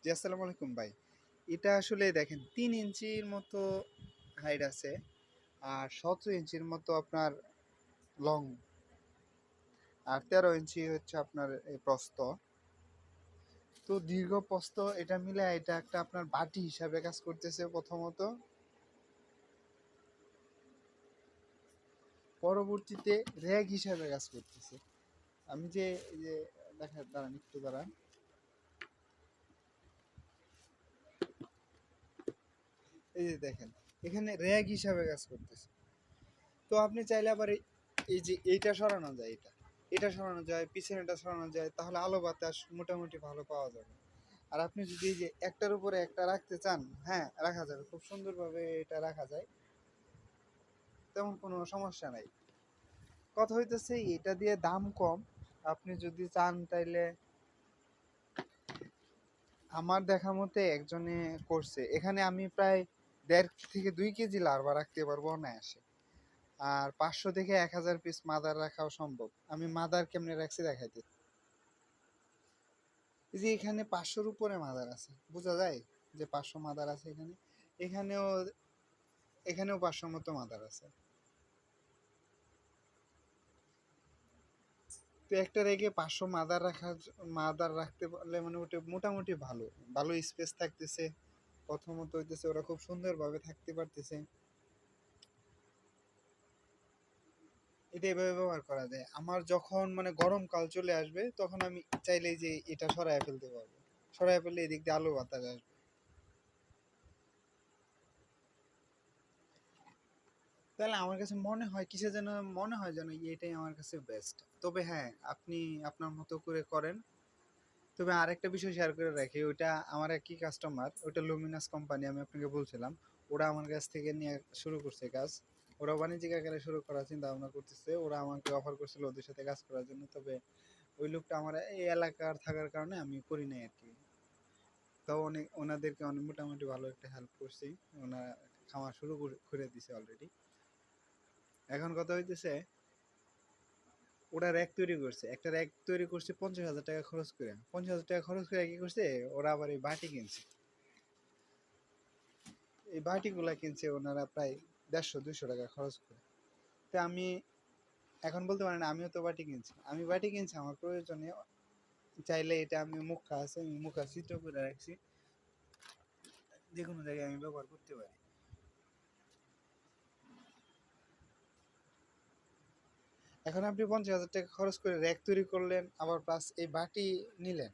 জি, আসসালামু আলাইকুম ভাই। এটা আসলে দেখেন ৩ ইঞ্চির মতো হাইট আছে আর ১৭ ইঞ্চির মতো আপনার লং আর ১৩ ইঞ্চি হচ্ছে আপনার এই প্রস্থ। তো দীর্ঘ প্রস্থ এটা মিলে এটা একটা আপনার বাটি হিসাবে কাজ করতেছে প্রথমত। পরবর্তীতে র‍্যাক হিসাবে কাজ করতেছে। আমি যে এই যে দাঁড়ান একটু দাঁড়ান। এই যে দেখেন এখানে র‍্যাক হিসাবে কাজ করতেছে। তো আপনি চাইলে আবার এই যে এইটা সরানো যায়, এটা সরানো যায়, পিছনেটা সরানো যায়, তাহলে আলো বাতাস মোটামুটি ভালো পাওয়া যাবে। আর আপনি যদি এই যে একটার উপরে একটা রাখতে চান, হ্যাঁ রাখা যাবে, খুব সুন্দরভাবে এটা রাখা যায়, তেমন কোনো সমস্যা নাই। কথা হইতেছে এটা দিয়ে দাম কম, আপনি যদি চান তাইলে আমার দেখা মতে একজনে করছে এখানে আমি প্রায় ১.৫ থেকে ২ কেজি লার্ভা রাখতে পারবো অনায়াসে। আর ৫০০ থেকে ১,০০০ পিস মাদার রাখাও সম্ভব। আমি মাদার কেমনে রাখছি দেখাইতে। এই যে এখানে ৫০০-র উপরে মাদার আছে, বোঝা যায় যে ৫০০ মাদার আছে এখানে। এখানেও এখানেও ৫০০ মতো মাদার আছে। তো একটা রেখে ৫০০ মাদার রাখতে পারলে মানে ওটা মোটামুটি ভালো ভালো স্পেস থাকতেছে। প্রথমত হইতেছে ওরা খুব সুন্দরভাবে থাকতে পারতেছে। এটা এভাবে ব্যবহার করা যায়। আমার যখন মানে গরমকাল চলে আসবে তখন আমি চাইলেই যে এটা সরায় ফেলতে পারবো, সরায় ফেললে এদিক দিয়ে আলো বাতাস আসবে। তাহলে আমার কাছে মনে হয় কিসে যেন মনে হয় যেন এটাই আমার কাছে বেস্ট। তবে হ্যাঁ, আপনি আপনার মতো করে করেন। তবে আরেকটা বিষয় শেয়ার করে রাখি, ওইটা আমার একই কাস্টমার, ওইটা লুমিনাস কোম্পানি, আমি আপনাকে বলছিলাম। ওরা আমার কাছ থেকে নিয়ে শুরু করছে কাজ। ওরা বাণিজ্যিক আকারে শুরু করার চিন্তা ভাবনা করতেছে। ওরা আমাকে অফার করছিল ওদের সাথে কাজ করার জন্য। তবে ওই লোকটা আমার এই এলাকার থাকার কারণে আমি করি নাই আরকি। তাও অনেক ওনাদেরকে অনেক মোটামুটি ভালো একটা হেল্প করছি। ওনারা খামার শুরু করে দিছে অলরেডি। এখন কথা হইতেছে ওরা র‍্যাক তৈরি করছে। একটা র‍্যাক তৈরি করছে ৫০,০০০ টাকা খরচ করে। ৫০,০০০ টাকা খরচ করে কি করছে? ওরা আবার এই বাটি কিনছে। এই বাটিগুলা কিনছে ওনারা প্রায় ১৫০-২০০ টাকা খরচ করে। তো আমি এখন বলতে পারেন আমিও তো বাটি কিনছি। আমি বাটি কিনছি আমার প্রয়োজনে। চাইলে এটা আমি মুখা আছে, আমি মুখা ছিদ্র করে রাখছি। যেকোনো জায়গায় আমি ব্যবহার করতে পারি। এখন আপনি ৫০,০০০ টাকা খরচ করে র‍্যাক তৈরি করলেন, আবার প্লাস এই বাটি নিলেন।